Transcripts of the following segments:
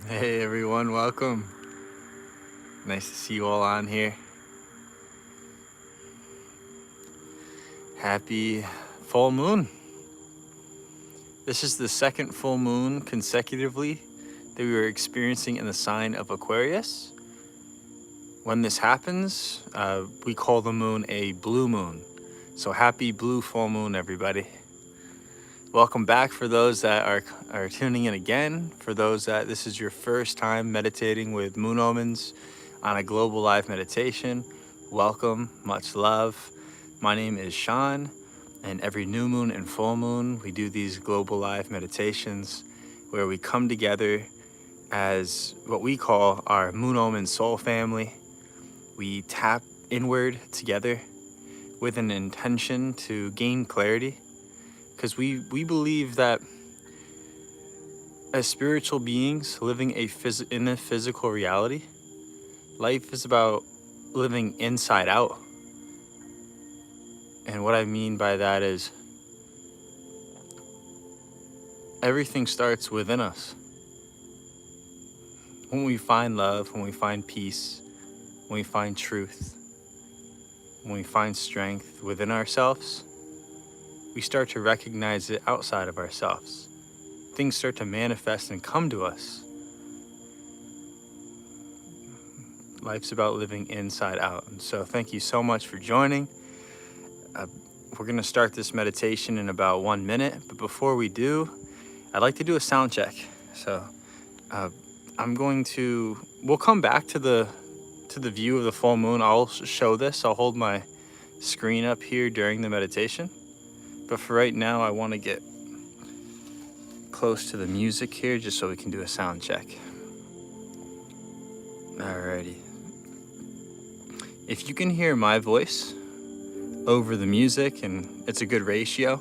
Hey everyone, welcome. Nice to see you all on here. Happy full moon. This is the second full moon consecutively that we are experiencing in the sign of Aquarius. When this happens, we call the moon a blue moon. So happy blue full moon, everybody. Welcome back for those that are tuning in again. For those that this is your first time meditating with Moon Omens on a global live meditation, welcome, much love. My name is Sean, and every new moon and full moon, we do these global live meditations where we come together as what we call our Moon Omen soul family. We tap inward together with an intention to gain clarity, because we believe that as spiritual beings living in a physical reality, life is about living inside out. And what I mean by that is everything starts within us. When we find love, when we find peace, when we find truth, when we find strength within ourselves, we start to recognize it outside of ourselves. Things start to manifest and come to us. Life's about living inside out. And so thank you so much for joining. We're going to start this meditation in about 1 minute. But before we do, I'd like to do a sound check. So we'll come back to the view of the full moon. I'll show this. I'll hold my screen up here during the meditation. But for right now, I want to get close to the music here just so we can do a sound check. Alrighty. If you can hear my voice over the music and it's a good ratio,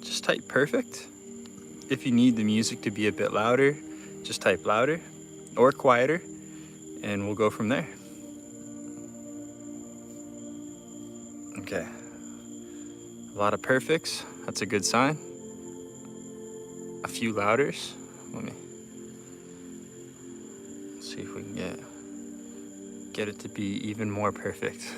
just type perfect. If you need the music to be a bit louder, just type louder or quieter, and we'll go from there. Okay. A lot of perfects, that's a good sign. A few louders. Let me see if we can get it to be even more perfect.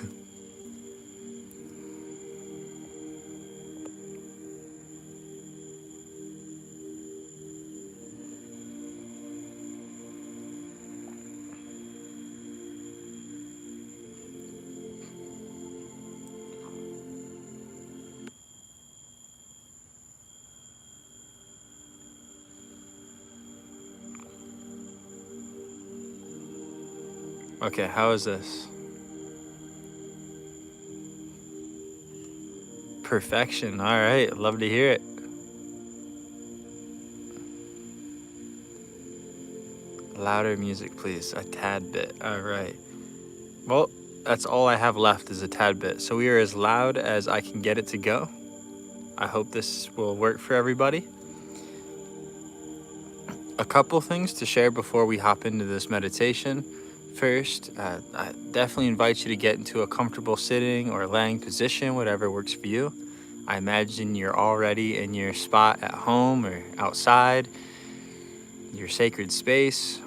Okay, how is this? Perfection. All right, love to hear it. Louder music, please. A tad bit. All right. Well, that's all I have left is a tad bit. So we are as loud as I can get it to go. I hope this will work for everybody. A couple things to share before we hop into this meditation. First, I definitely invite you to get into a comfortable sitting or laying position, whatever works for you. I imagine you're already in your spot at home or outside, your sacred space.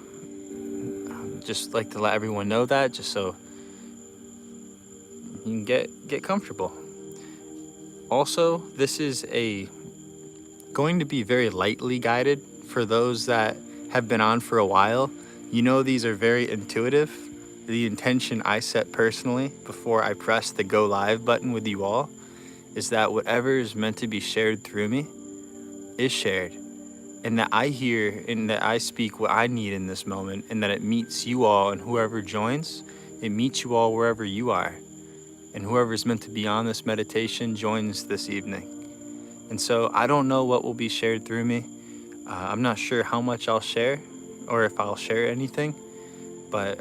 Just like to let everyone know that, just so you can get comfortable. Also, this is going to be very lightly guided for those that have been on for a while. You know, these are very intuitive. The intention I set personally before I press the go live button with you all is that whatever is meant to be shared through me is shared, and that I hear and that I speak what I need in this moment, and that it meets you all, and whoever joins, it meets you all wherever you are. And whoever's meant to be on this meditation joins this evening. And so I don't know what will be shared through me. I'm not sure how much I'll share or if I'll share anything, but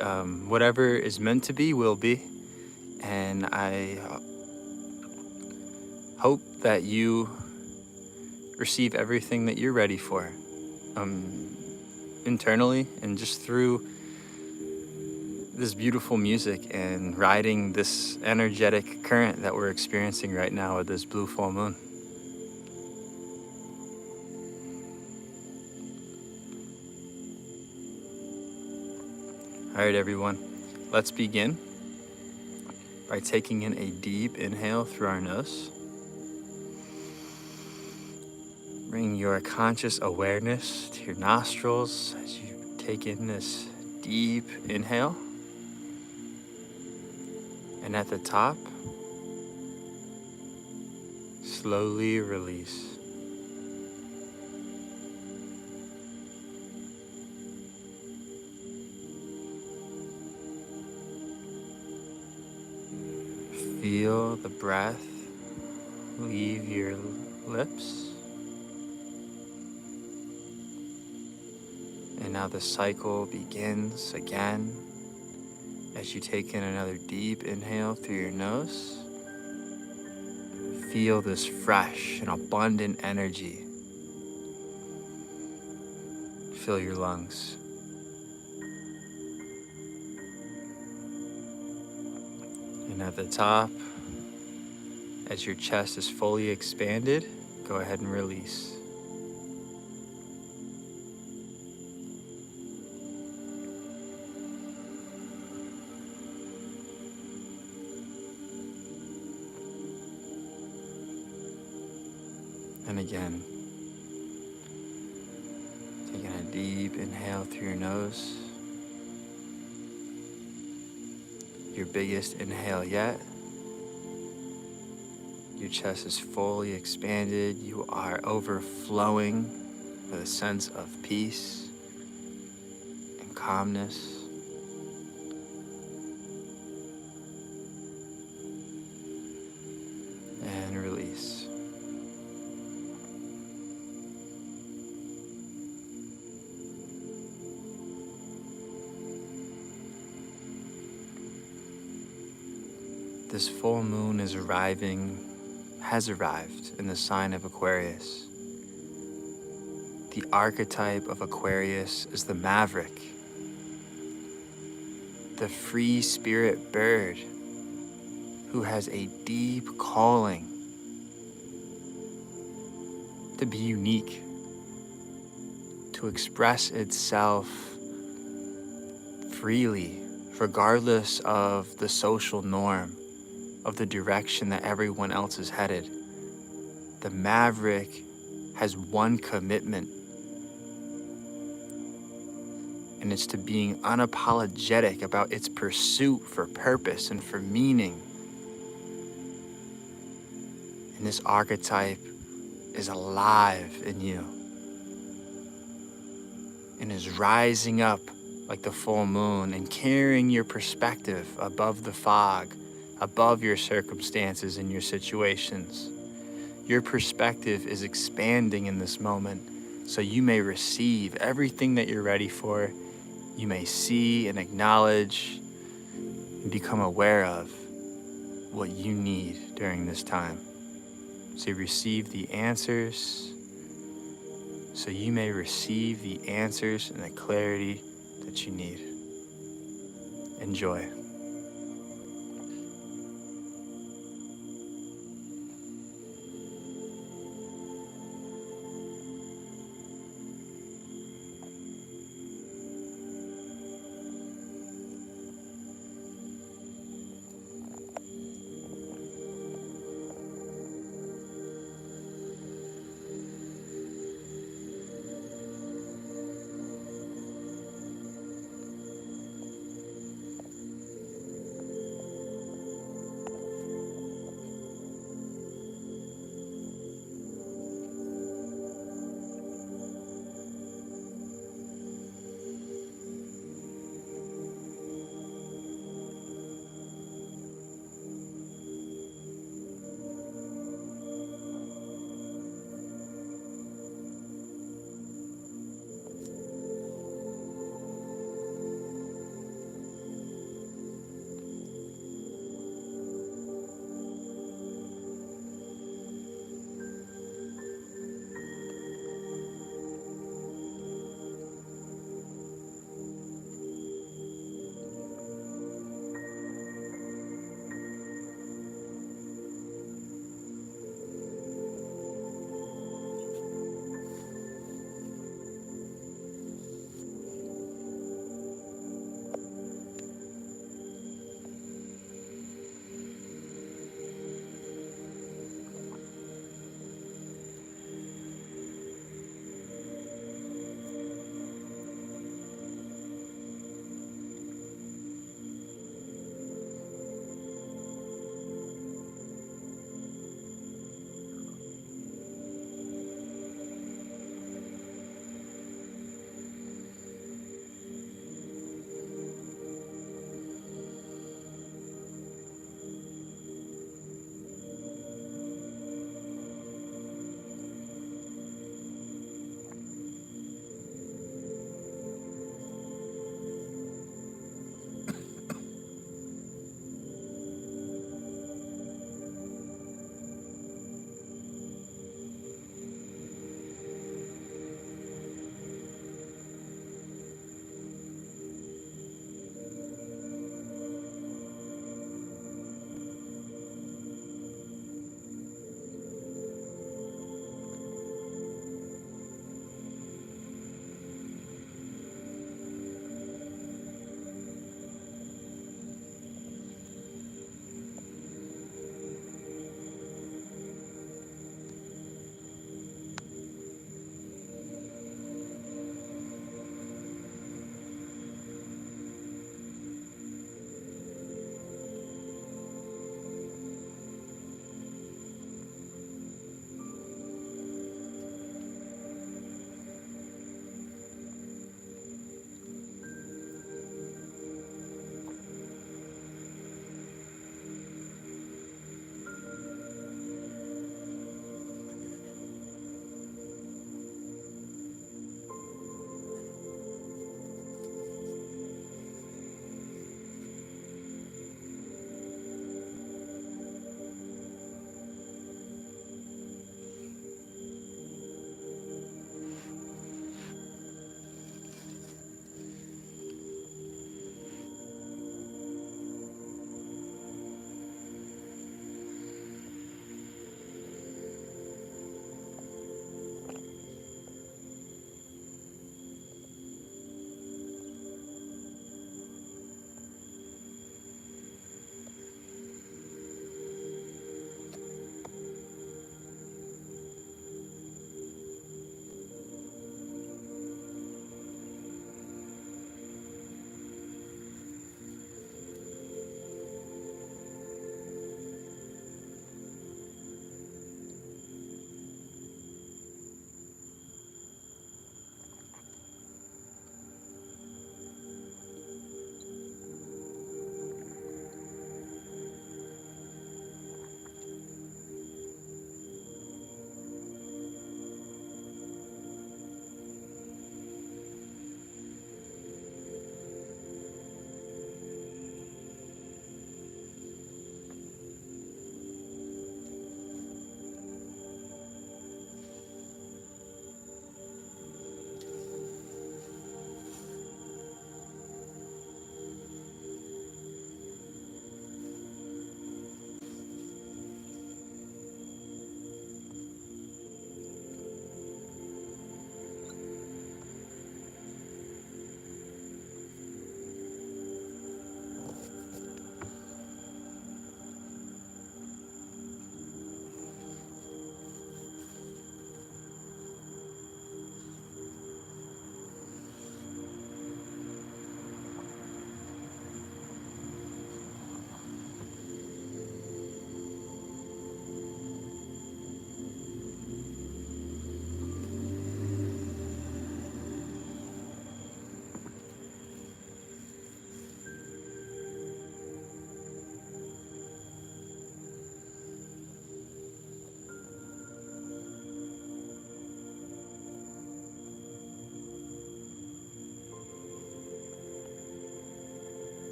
whatever is meant to be will be. And I hope that you receive everything that you're ready for, internally and just through this beautiful music and riding this energetic current that we're experiencing right now with this blue full moon. All right, everyone, let's begin by taking in a deep inhale through our nose. Bring your conscious awareness to your nostrils as you take in this deep inhale. And at the top, slowly release. Feel the breath leave your lips. And now the cycle begins again as you take in another deep inhale through your nose. Feel this fresh and abundant energy fill your lungs. And at the top, as your chest is fully expanded, go ahead and release. And again, taking a deep inhale through your nose. Your biggest inhale yet. Your chest is fully expanded. You are overflowing with a sense of peace and calmness. And release. This full moon has arrived in the sign of Aquarius. The archetype of Aquarius is the maverick, the free spirit bird who has a deep calling to be unique, to express itself freely, regardless of the social norm, of the direction that everyone else is headed. The maverick has one commitment, and it's to being unapologetic about its pursuit for purpose and for meaning. And this archetype is alive in you and is rising up like the full moon and carrying your perspective above the fog, above your circumstances and your situations. Your perspective is expanding in this moment so you may receive everything that you're ready for. You may see and acknowledge and become aware of what you need during this time. So you receive the answers, so you may receive the answers and the clarity that you need. Enjoy.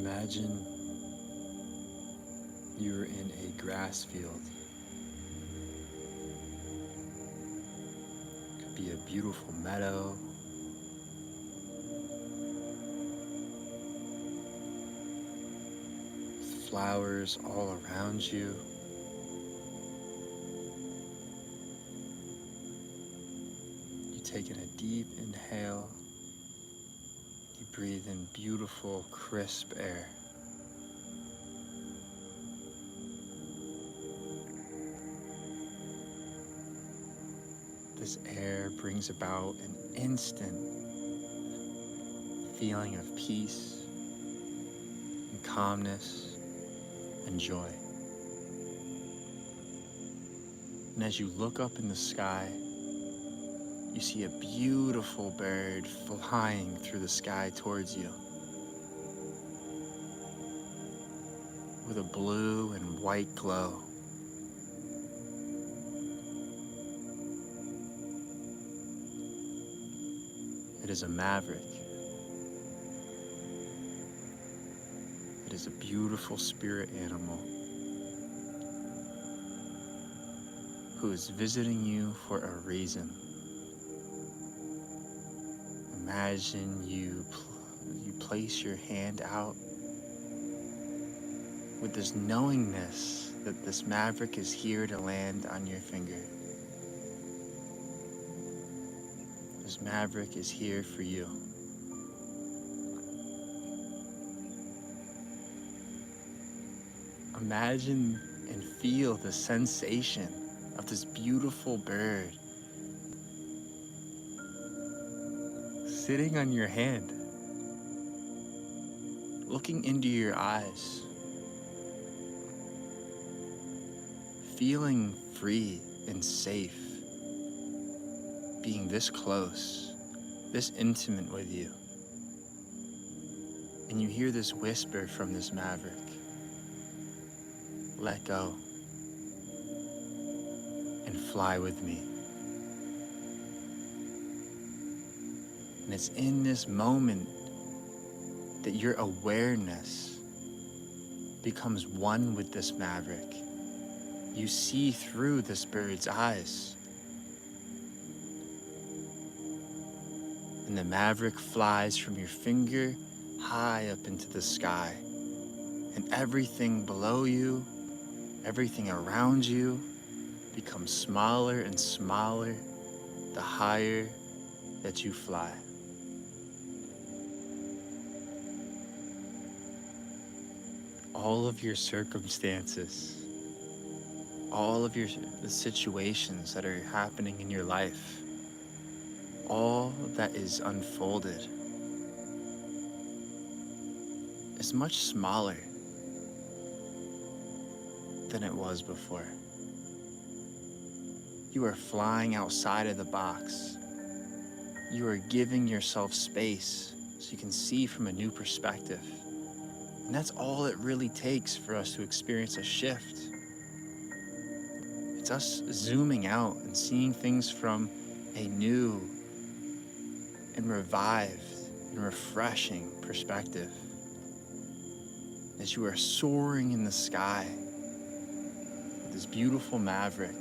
Imagine you're in a grass field. It could be a beautiful meadow. With flowers all around you. You're taking a deep inhale. You breathe in beautiful, crisp air. This air brings about an instant feeling of peace and calmness and joy. And as you look up in the sky, you see a beautiful bird flying through the sky towards you with a blue and white glow. It is a maverick. It is a beautiful spirit animal who is visiting you for a reason. Imagine you place your hand out with this knowingness that this maverick is here to land on your finger. This maverick is here for you. Imagine and feel the sensation of this beautiful bird sitting on your hand, looking into your eyes, feeling free and safe, being this close, this intimate with you. And you hear this whisper from this maverick: let go and fly with me. And it's in this moment that your awareness becomes one with this maverick. You see through this bird's eyes. And the maverick flies from your finger high up into the sky. And everything below you, everything around you becomes smaller and smaller the higher that you fly. All of your circumstances, all of the situations that are happening in your life, all that is unfolded is much smaller than it was before. You are flying outside of the box. You are giving yourself space so you can see from a new perspective. And that's all it really takes for us to experience a shift. It's us zooming out and seeing things from a new and revived and refreshing perspective. As you are soaring in the sky with this beautiful maverick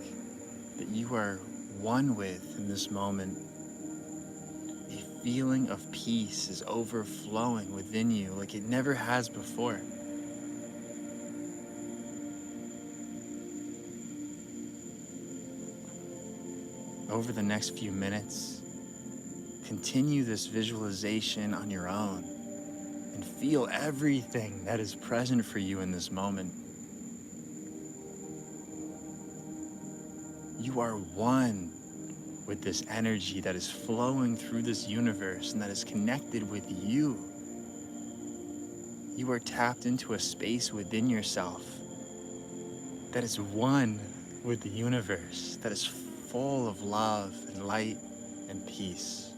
that you are one with in this moment, a feeling of peace is overflowing within you like it never has before. Over the next few minutes, continue this visualization on your own and feel everything that is present for you in this moment. You are one with this energy that is flowing through this universe and that is connected with you. You are tapped into a space within yourself that is one with the universe, that is full of love and light and peace.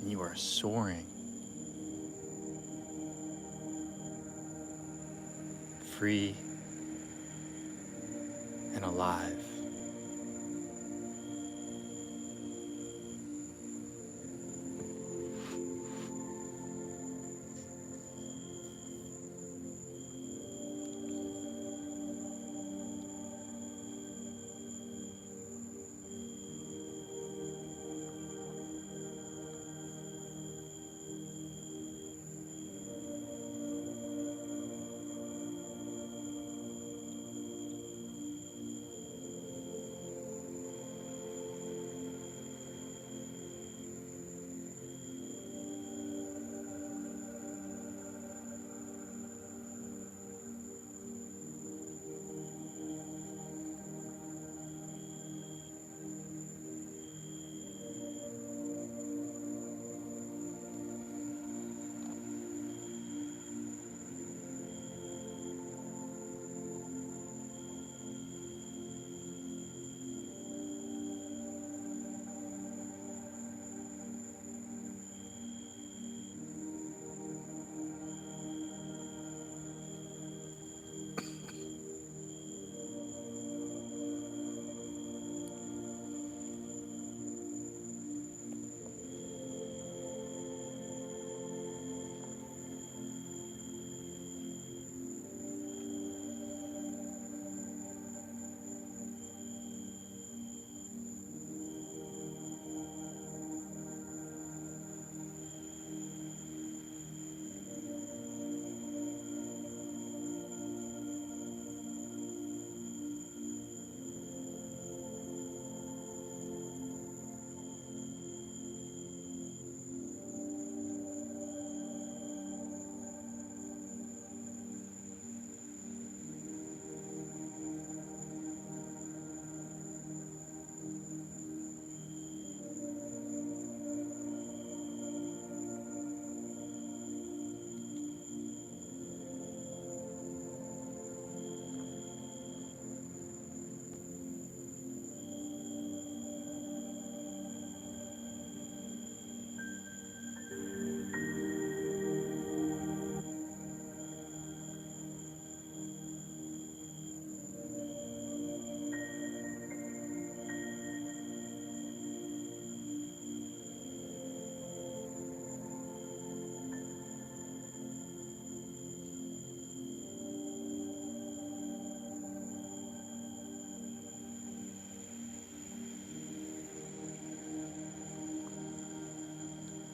And you are soaring, free and alive.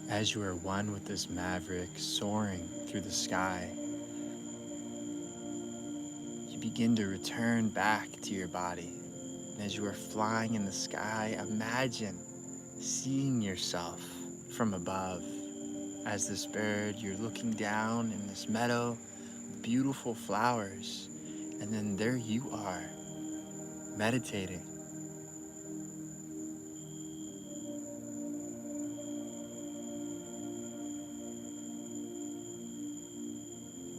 As you are one with this maverick soaring through the sky, you begin to return back to your body. And as you are flying in the sky, imagine seeing yourself from above. As this bird, you're looking down in this meadow, beautiful flowers, and then there you are, meditating.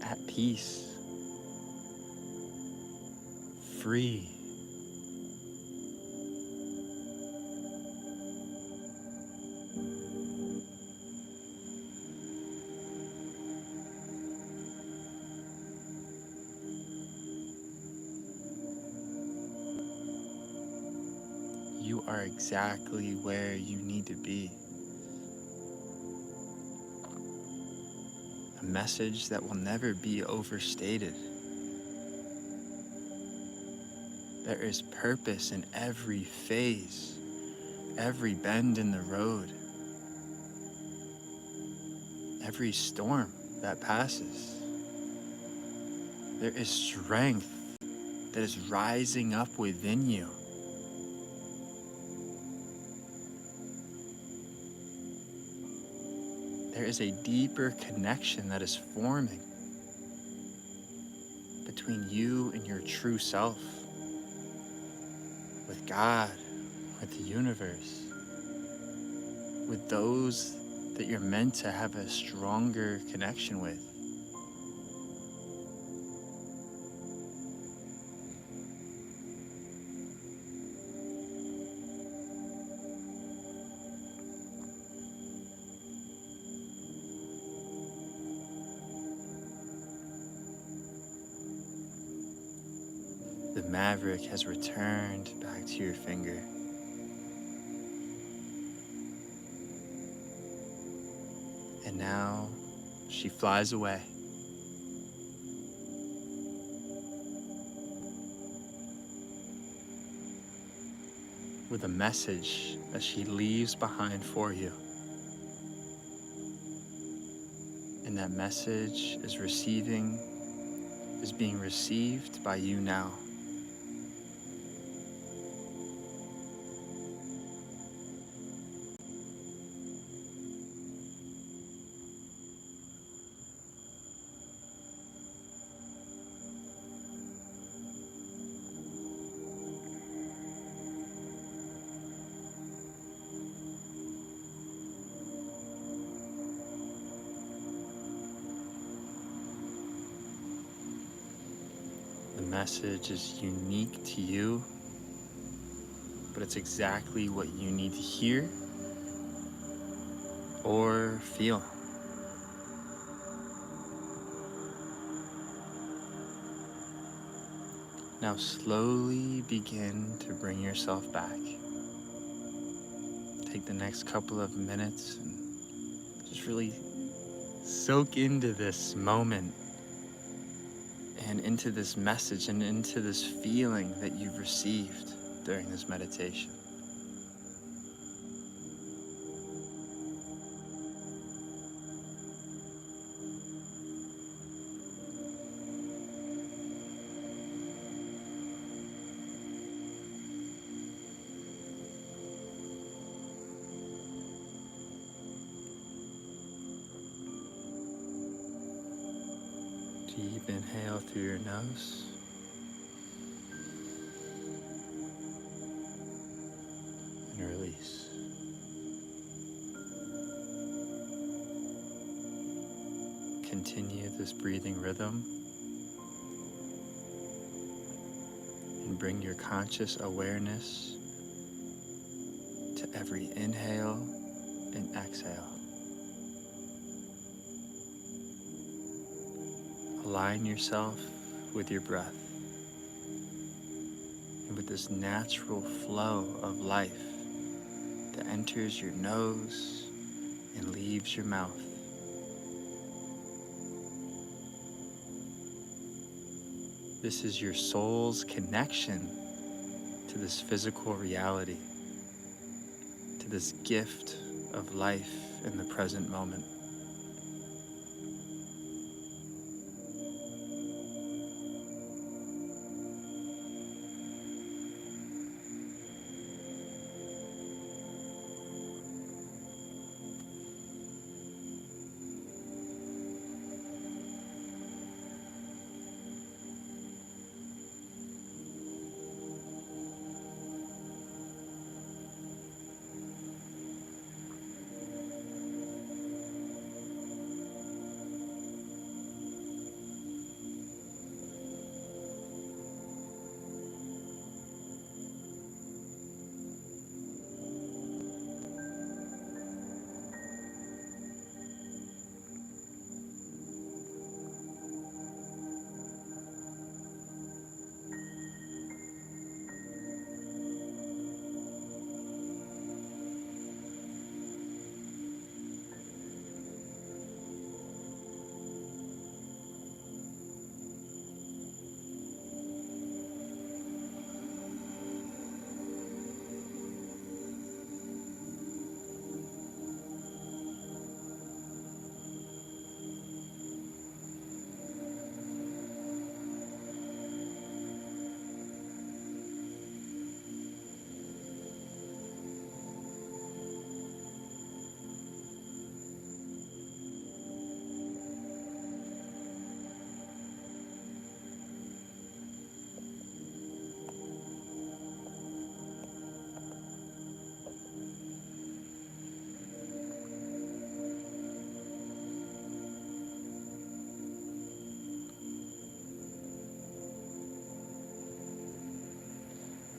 At peace, free. You are exactly where you need to be. A message that will never be overstated. There is purpose in every phase, every bend in the road, every storm that passes. There is strength that is rising up within you. There is a deeper connection that is forming between you and your true self, with God, with the universe, with those that you're meant to have a stronger connection with. The maverick has returned back to your finger. And now she flies away. With a message that she leaves behind for you. And that message is being received by you now. The message is unique to you, but it's exactly what you need to hear or feel. Now slowly begin to bring yourself back. Take the next couple of minutes and just really soak into this moment and into this message and into this feeling that you've received during this meditation. Deep inhale through your nose. And release. Continue this breathing rhythm and bring your conscious awareness to every inhale and exhale. Align yourself with your breath and with this natural flow of life that enters your nose and leaves your mouth. This is your soul's connection to this physical reality, to this gift of life in the present moment.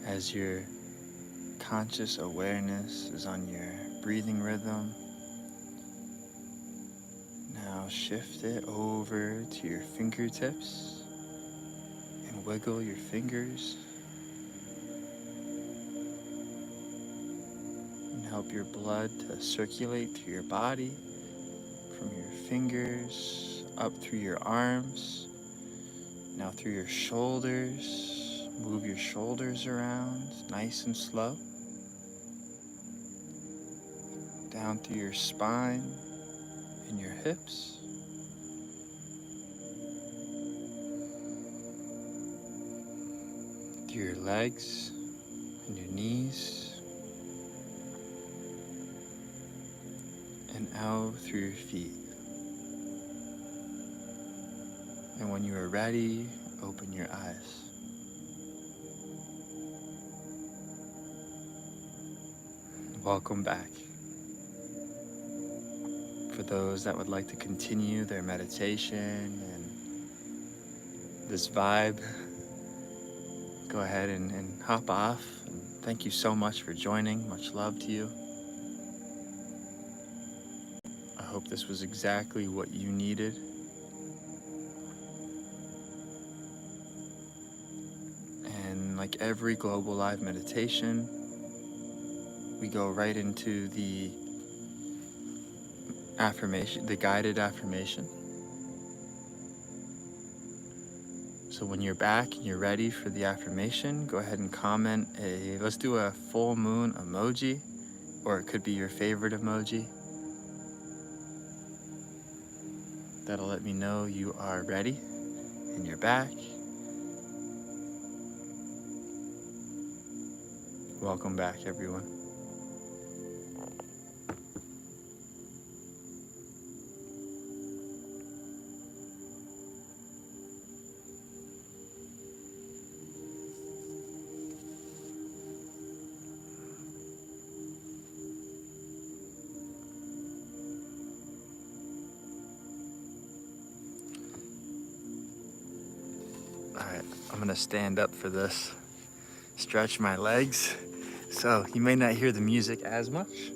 As your conscious awareness is on your breathing rhythm, now shift it over to your fingertips and wiggle your fingers and help your blood to circulate through your body from your fingers up through your arms, now through your shoulders. Move your shoulders around nice and slow, down through your spine and your hips, through your legs and your knees, and out through your feet. And when you are ready, open your eyes. Welcome back. For those that would like to continue their meditation and this vibe, go ahead and hop off. And thank you so much for joining. Much love to you. I hope this was exactly what you needed. And like every Global Live meditation, we go right into the affirmation, the guided affirmation. So when you're back and you're ready for the affirmation, go ahead and comment let's do a full moon emoji, or it could be your favorite emoji. That'll let me know you are ready and you're back. Welcome back, everyone. All right, I'm gonna stand up for this, stretch my legs. So you may not hear the music as much,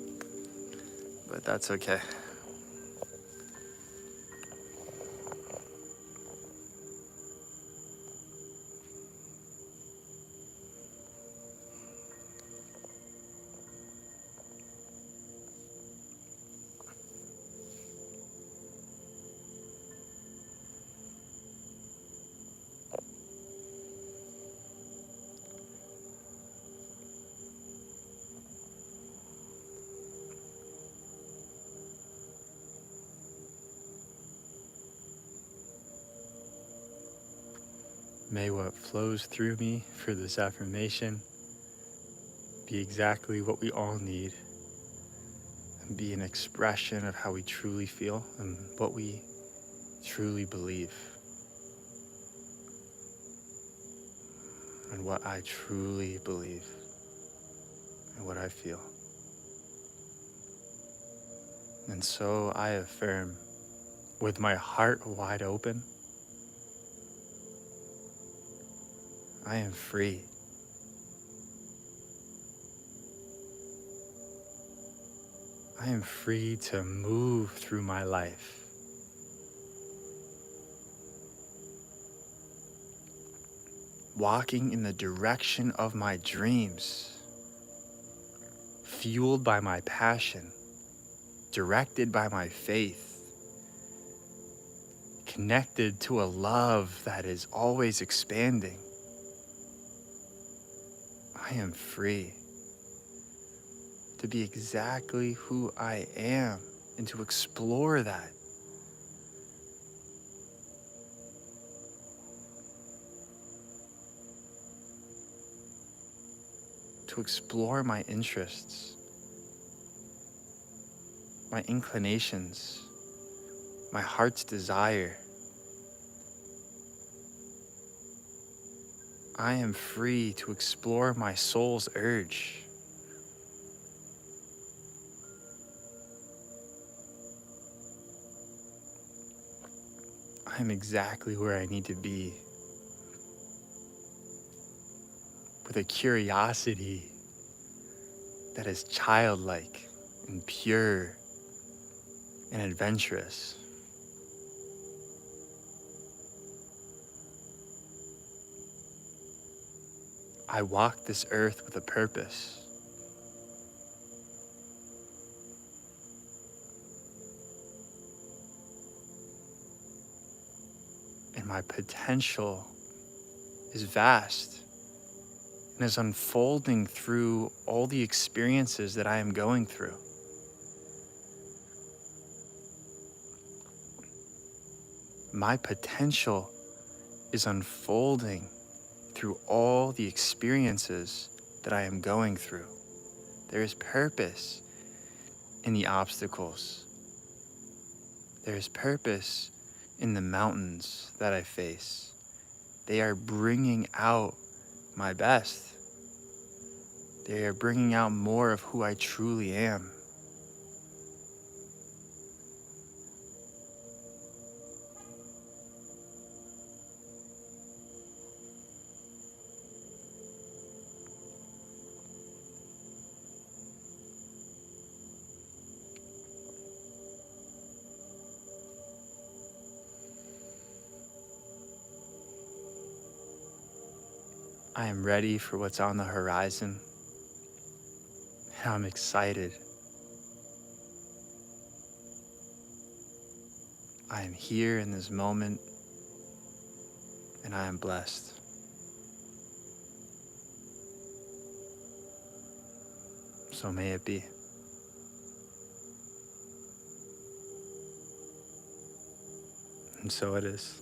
but that's okay. May what flows through me for this affirmation be exactly what we all need and be an expression of how we truly feel and what we truly believe and what I truly believe and what I feel. And so I affirm with my heart wide open, I am free. I am free to move through my life. Walking in the direction of my dreams, fueled by my passion, directed by my faith, connected to a love that is always expanding. I am free to be exactly who I am and to explore that. To explore my interests, my inclinations, my heart's desire. I am free to explore my soul's urge. I am exactly where I need to be, with a curiosity that is childlike and pure and adventurous. I walk this earth with a purpose. And my potential is vast and is unfolding through all the experiences that I am going through. My potential is unfolding through all the experiences that I am going through. There is purpose in the obstacles. There is purpose in the mountains that I face. They are bringing out my best. They are bringing out more of who I truly am. I am ready for what's on the horizon. And I'm excited. I am here in this moment, and I am blessed. So may it be. And so it is.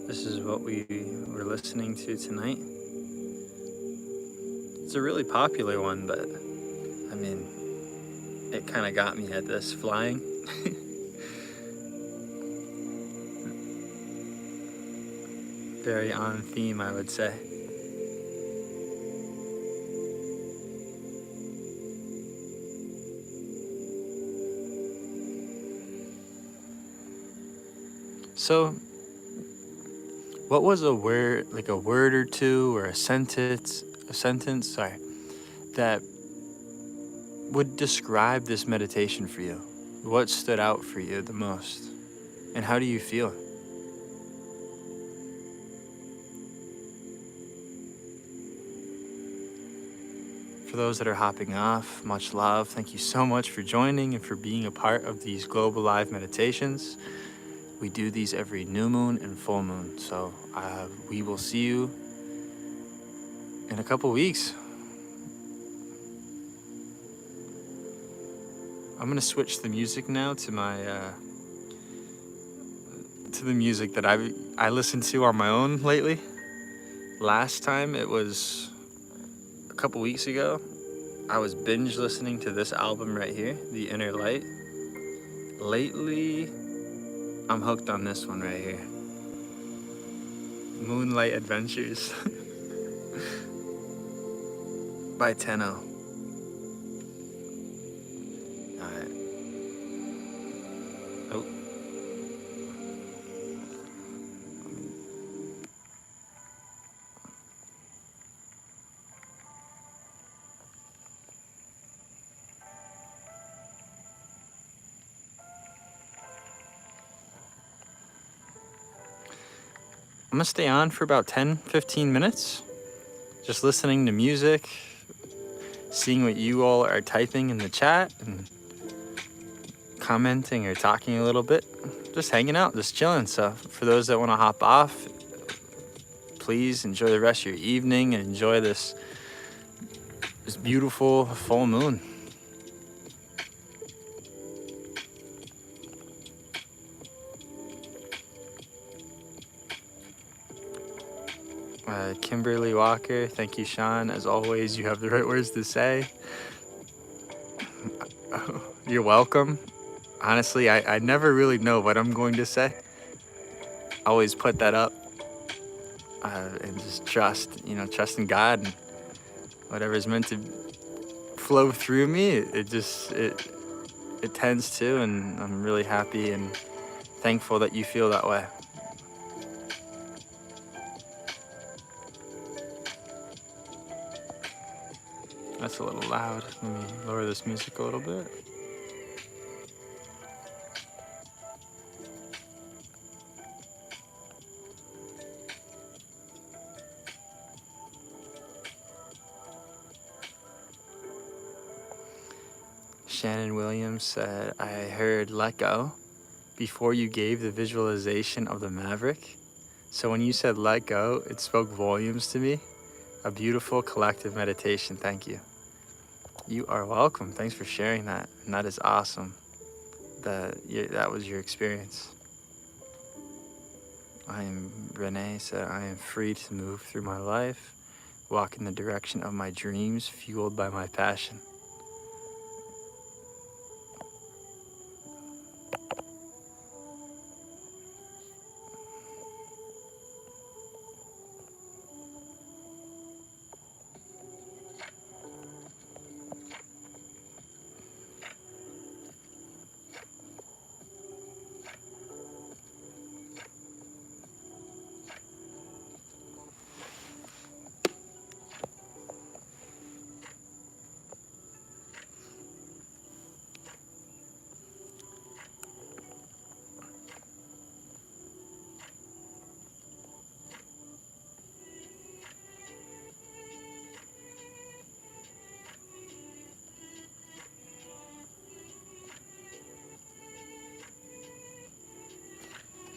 This is what we were listening to tonight. It's a really popular one, but I mean, it kind of got me at this flying. Very on theme, I would say. So, what was a word, like a word or two or a sentence, sorry, that would describe this meditation for you? What stood out for you the most? And how do you feel? For those that are hopping off, much love. Thank you so much for joining and for being a part of these Global Live meditations. We do these every new moon and full moon. So we will see you in a couple weeks. I'm gonna switch the music now to my to the music that I listened to on my own lately. Last time, it was a couple weeks ago, I was binge listening to this album right here, The Inner Light. Lately, I'm hooked on this one right here, Moonlight Adventures by Tenno. Alright. Oh. I'm gonna stay on for about 10-15 minutes, just listening to music, seeing what you all are typing in the chat, and commenting or talking a little bit, just hanging out, just chilling. So for those that want to hop off, please enjoy the rest of your evening and enjoy this beautiful full moon. Kimberly Walker, thank you, Sean. As always, you have the right words to say. You're welcome. Honestly, I never really know what I'm going to say. I always put that up and just trust in God, and whatever's meant to flow through me, it tends to, and I'm really happy and thankful that you feel that way. That's a little loud. Let me lower this music a little bit. Shannon Williams said, I heard let go before you gave the visualization of the Maverick. So when you said let go, it spoke volumes to me. A beautiful collective meditation. Thank you. You are welcome. Thanks for sharing that. And that is awesome that was your experience. Renee said, I am free to move through my life, walk in the direction of my dreams, fueled by my passion.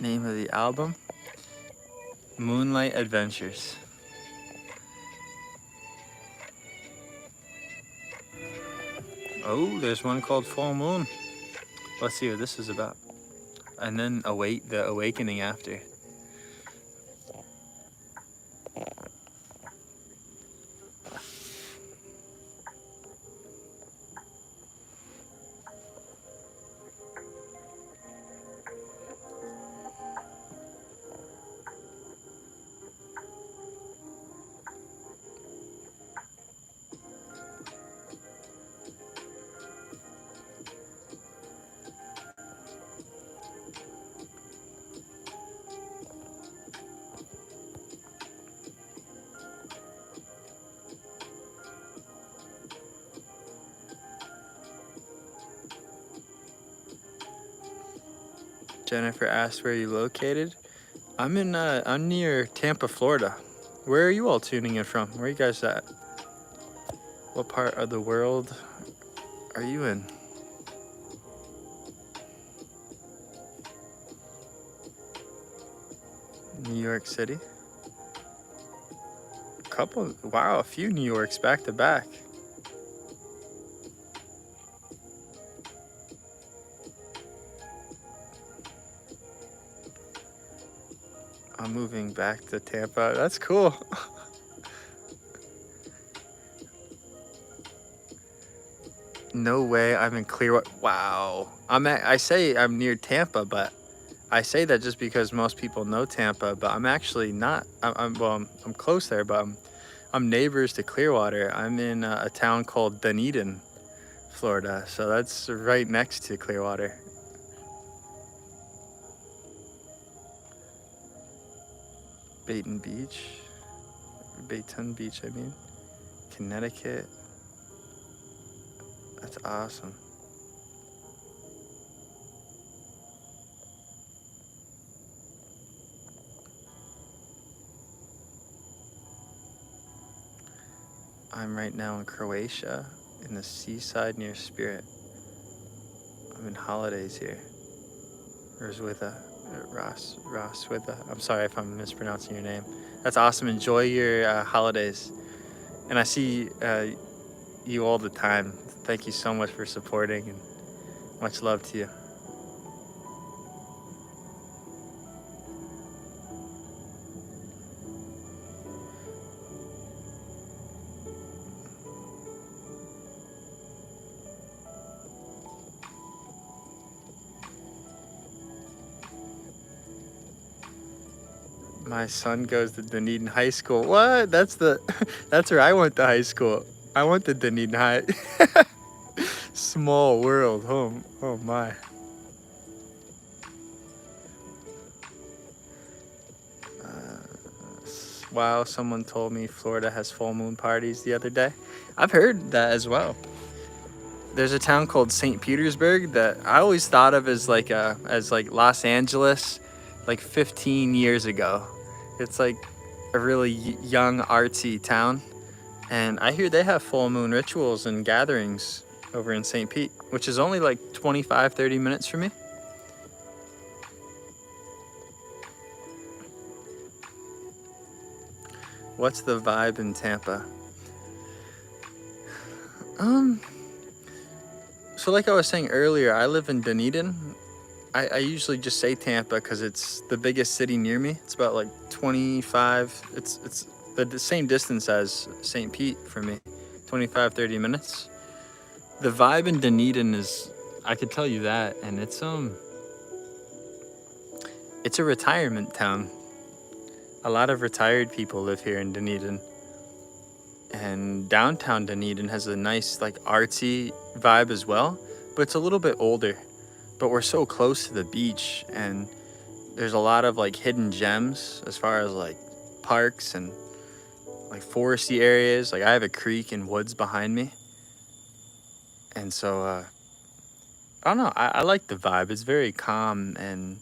Name of the album? Moonlight Adventures. Oh, there's one called Full Moon. Let's see what this is about. And then the awakening after. Jennifer asked where you located. I'm near Tampa, Florida. Where are you all tuning in from? Where are you guys at? What part of the world are you in? New York City? A few New Yorks back to back. I'm moving back to Tampa. That's cool. No way, I'm in Clearwater. Wow. I say I'm near Tampa, but I say that just because most people know Tampa, but I'm actually not. I'm close there, but I'm neighbors to Clearwater. I'm in a town called Dunedin, Florida. So that's right next to Clearwater. Baton Beach, I mean. Connecticut. That's awesome. I'm right now in Croatia, in the seaside near Spirit. I'm in holidays here. Roswitha. I'm sorry if I'm mispronouncing your name. That's awesome. Enjoy your holidays. And I see you all the time. Thank you so much for supporting, and much love to you. My son goes to Dunedin High School. What? That's where I went to high school. I went to Dunedin High. Small world. Oh my. Wow, someone told me Florida has full moon parties the other day. I've heard that as well. There's a town called St. Petersburg that I always thought of as like Los Angeles, like 15 years ago. It's like a really young, artsy town, and I hear they have full moon rituals and gatherings over in St. Pete, which is only like 25-30 minutes from me. What's the vibe in Tampa? So like I was saying earlier, I live in Dunedin. I usually just say Tampa because it's the biggest city near me. It's about like 25. It's the same distance as St. Pete for me, 25-30 minutes. The vibe in Dunedin is, I could tell you that, and it's a retirement town. A lot of retired people live here in Dunedin. And downtown Dunedin has a nice like artsy vibe as well, but it's a little bit older. But we're so close to the beach, and there's a lot of like hidden gems as far as like parks and like foresty areas. Like I have a creek and woods behind me, and so I don't know, I like the vibe. It's very calm and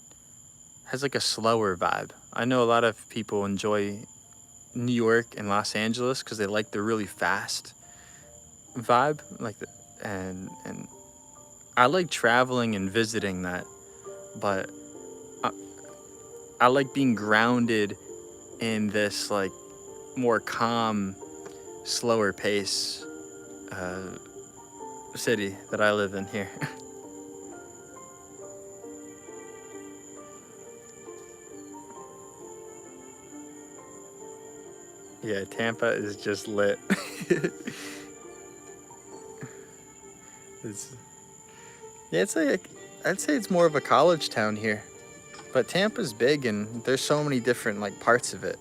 has like a slower vibe. I know a lot of people enjoy New York and Los Angeles because they like the really fast vibe, and I like traveling and visiting that, but I like being grounded in this like more calm, slower pace city that I live in here. Yeah, Tampa is just lit. it's yeah, it's like I'd say it's more of a college town here, but Tampa's big and there's so many different like parts of it.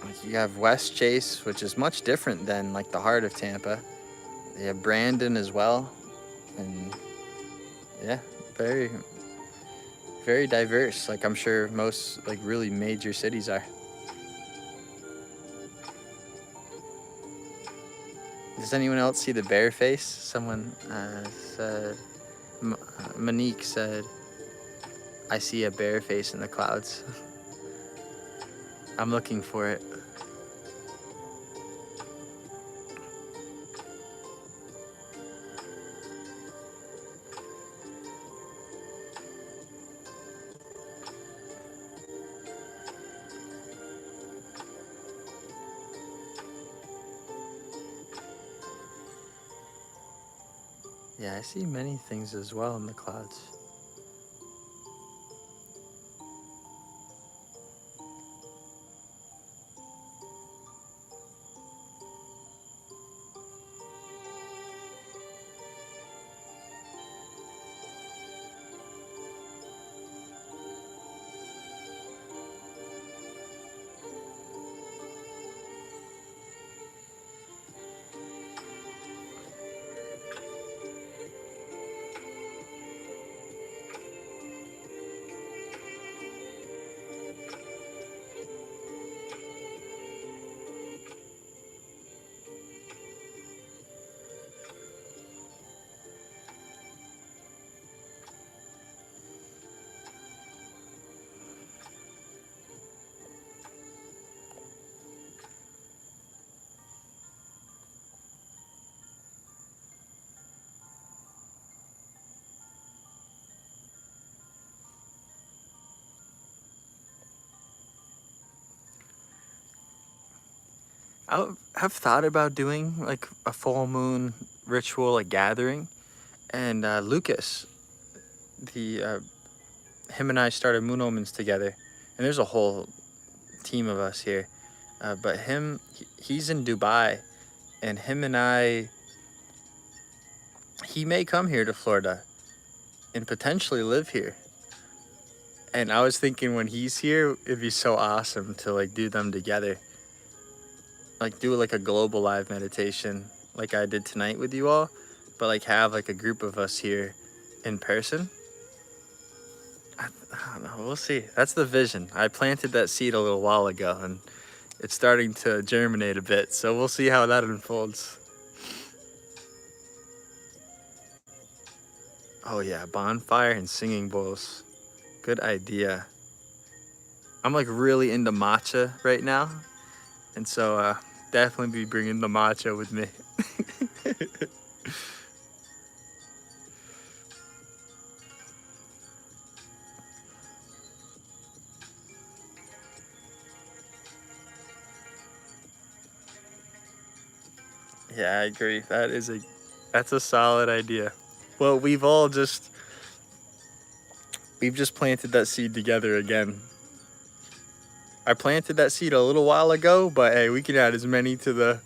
Like you have West Chase, which is much different than like the heart of Tampa. You have Brandon as well, and yeah, very very diverse. Like I'm sure most like really major cities are. Does anyone else see the bear face? Someone said Monique said, I see a bear face in the clouds. I'm looking for it. Yeah, I see many things as well in the clouds. I have thought about doing like a full moon ritual, a gathering, and Lucas, the him and I started Moon Omens together, and there's a whole team of us here. But he's in Dubai, and him and I, he may come here to Florida and potentially live here. And I was thinking when he's here, it'd be so awesome to like do them together. Like do like a global live meditation like I did tonight with you all, but like have like a group of us here in person. I don't know, we'll see. That's the vision. I planted that seed a little while ago and it's starting to germinate a bit, so we'll see how that unfolds. Oh yeah, bonfire and singing bowls. Good idea. I'm like really into matcha right now, and so definitely be bringing the matcha with me. Yeah, I agree. That's a solid idea. Well, we've just planted that seed together again. I planted that seed a little while ago, but hey, we can add as many to the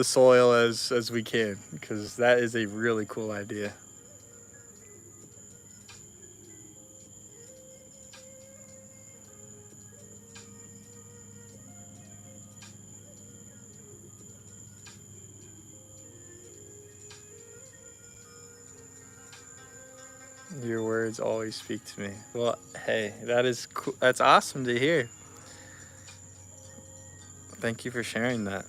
soil as we can, because that is a really cool idea. Your words always speak to me. Well, hey, that is cool. That's awesome to hear. Thank you for sharing that.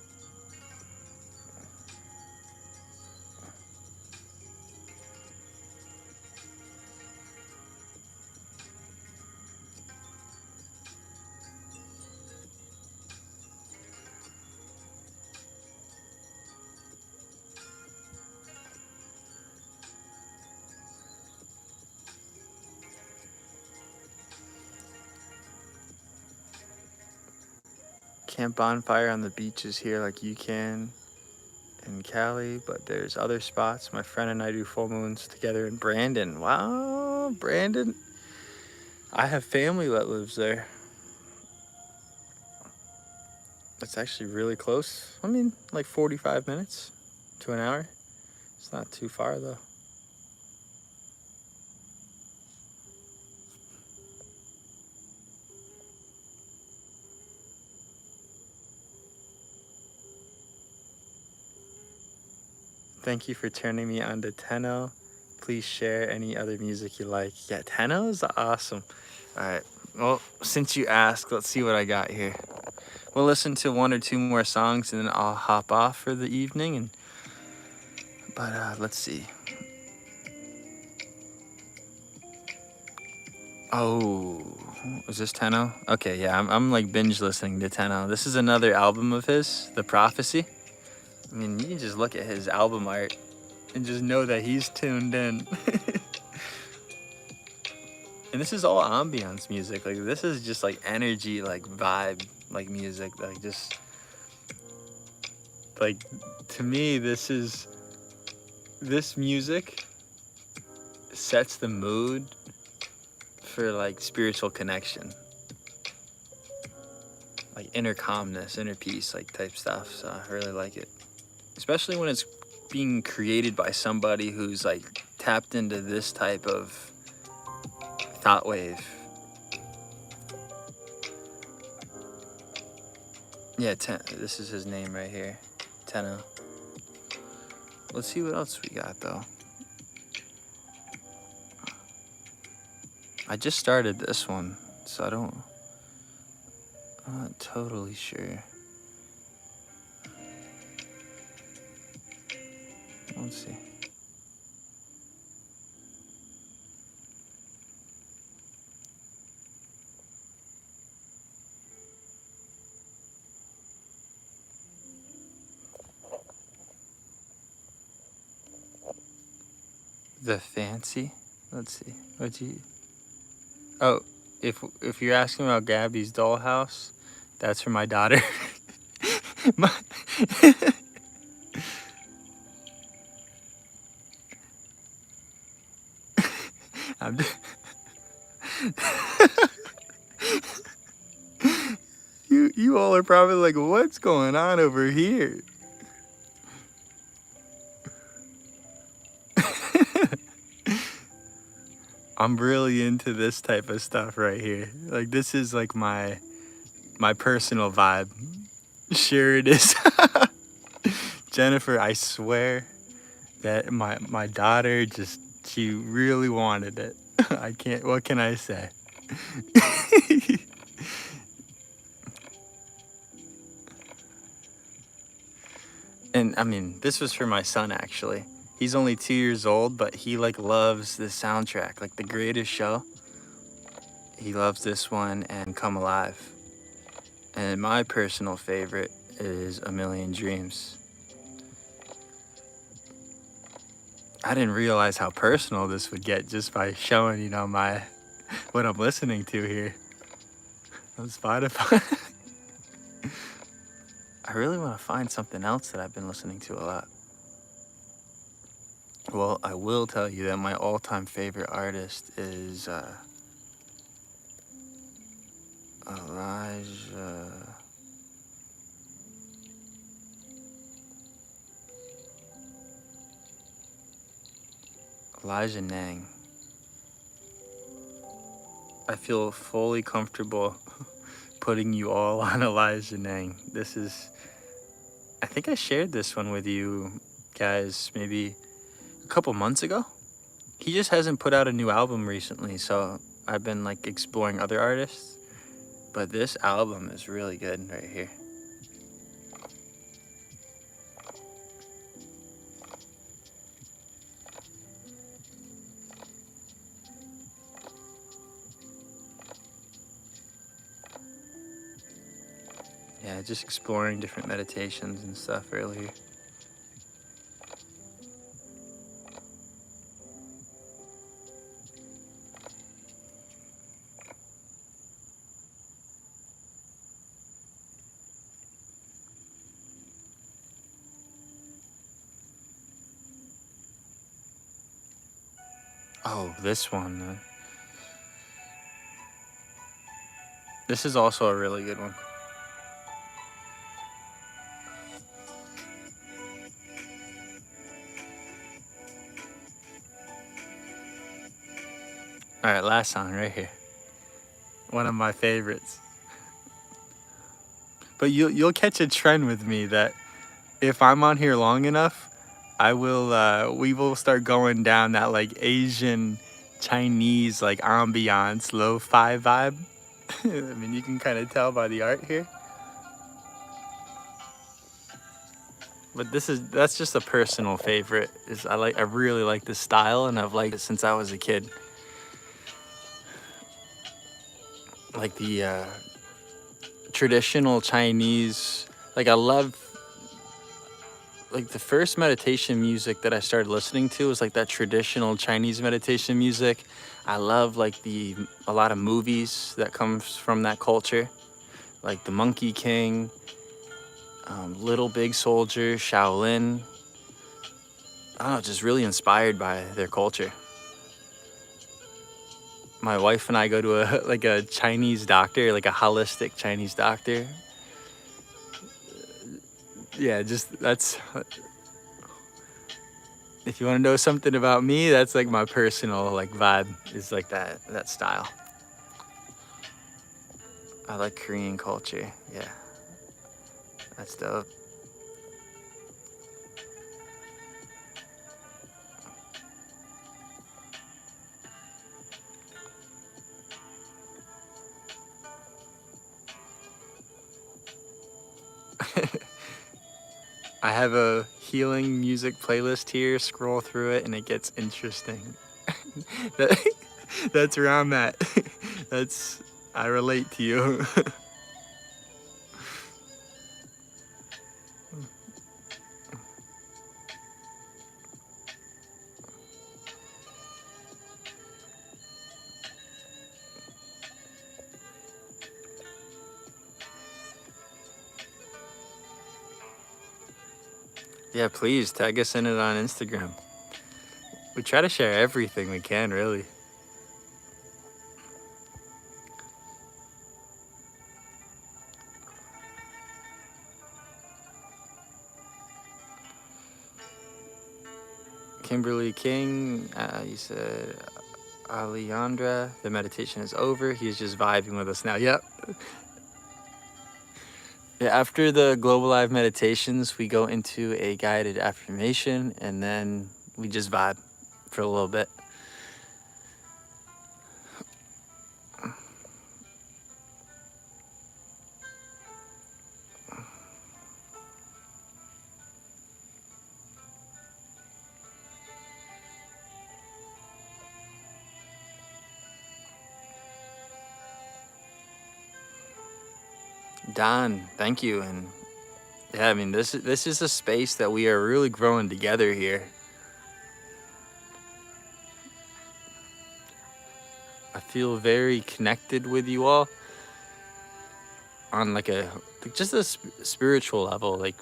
Camp bonfire on the beaches here like you can in Cali, but there's other spots. My friend and I do full moons together in Brandon. Wow, Brandon. I have family that lives there. It's actually really close. I mean, like 45 minutes to an hour. It's not too far though. Thank you for turning me on to Tenno. Please share any other music you like. Yeah, Tenno is awesome. All right. Well, since you asked, let's see what I got here. We'll listen to one or two more songs and then I'll hop off for the evening. But let's see. Oh, was this Tenno? Okay, yeah, I'm like binge listening to Tenno. This is another album of his, The Prophecy. I mean, you can just look at his album art and just know that he's tuned in. And this is all ambiance music. Like, this is just like energy, like vibe, like music. Like, just like, to me, this music sets the mood for like spiritual connection, like inner calmness, inner peace, like type stuff. So I really like it, especially when it's being created by somebody who's like tapped into this type of thought wave. Yeah, this is his name right here, Tenno. Let's see what else we got though. I just started this one, so I'm not totally sure. Let's see. The Fancy? Let's see. What'd you... Oh, if you're asking about Gabby's Dollhouse, that's for my daughter. my... I'm just... you all are probably like, what's going on over here? I'm really into this type of stuff right here. Like, this is like my personal vibe. Sure it is. Jennifer, I swear that my daughter just, she really wanted it. I can't, what can I say? And I mean, this was for my son actually. He's only 2 years old, but he like loves the soundtrack, like The Greatest Show. He loves this one and Come Alive. And my personal favorite is A Million Dreams. I didn't realize how personal this would get just by showing, you know, what I'm listening to here on Spotify. I really want to find something else that I've been listening to a lot. Well, I will tell you that my all-time favorite artist is Elijah Nang. I feel fully comfortable putting you all on Elijah Nang. This is, I think I shared this one with you guys maybe a couple months ago. He just hasn't put out a new album recently, so I've been like exploring other artists. But this album is really good right here. Yeah, just exploring different meditations and stuff earlier. Oh, this one. This is also a really good one. All right, last song right here. One of my favorites. But you'll catch a trend with me that if I'm on here long enough, we will start going down that like Asian, Chinese like ambiance, lo-fi vibe. I mean, you can kind of tell by the art here. But that's just a personal favorite. I really like this style, and I've liked it since I was a kid. like the traditional Chinese, like I love, like the first meditation music that I started listening to was like that traditional Chinese meditation music. I love like a lot of movies that comes from that culture, like The Monkey King, Little Big Soldier, Shaolin. I don't know, just really inspired by their culture. My wife and I go to a like a Chinese doctor, like a holistic Chinese doctor. Yeah, just that's, if you want to know something about me, that's like my personal like vibe is like that style. I like Korean culture. Yeah, that's dope. I have a healing music playlist here. Scroll through it and it gets interesting. That, that's where I'm at. That's, I relate to you. Yeah, please tag us in it on Instagram. We try to share everything we can, really. Kimberly King, you said, Alejandra, the meditation is over. He's just vibing with us now. Yep. Yeah, after the Global Live meditations, we go into a guided affirmation and then we just vibe for a little bit. Don, thank you. And yeah, I mean, this is a space that we are really growing together here. I feel very connected with you all on like just a spiritual level. Like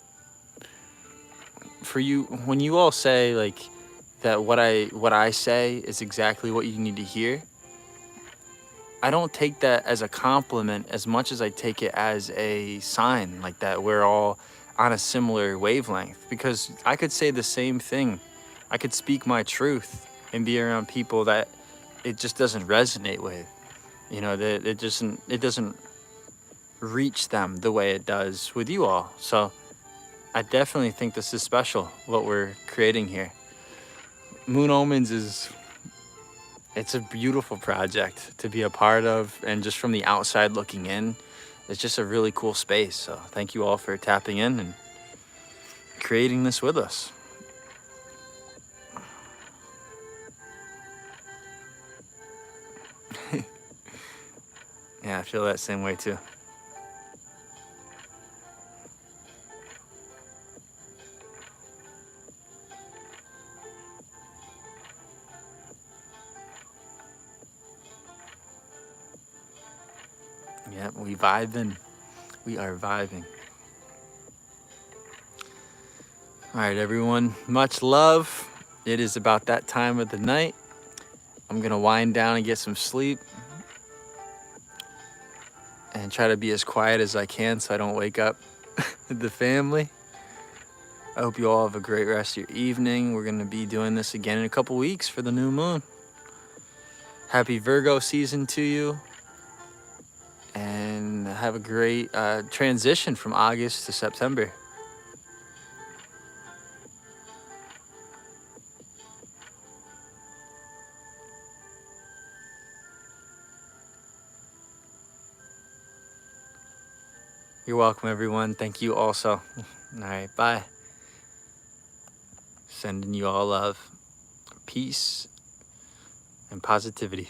for you, when you all say like that, what I say is exactly what you need to hear. I don't take that as a compliment as much as I take it as a sign, like that we're all on a similar wavelength, because I could say the same thing. I could speak my truth and be around people that it just doesn't resonate with. You know, that it doesn't reach them the way it does with you all. So I definitely think this is special, what we're creating here. Moon Omens is, it's a beautiful project to be a part of, and just from the outside looking in, it's just a really cool space. So thank you all for tapping in and creating this with us. Yeah, I feel that same way too. Yeah, we vibing. We are vibing. All right, everyone, much love. It is about that time of the night. I'm gonna wind down and get some sleep and try to be as quiet as I can so I don't wake up the family. I hope you all have a great rest of your evening. We're gonna be doing this again in a couple weeks for the new moon. Happy Virgo season to you, and have a great transition from August to September. You're welcome, everyone. Thank you also. All right, bye. Sending you all love, peace, and positivity.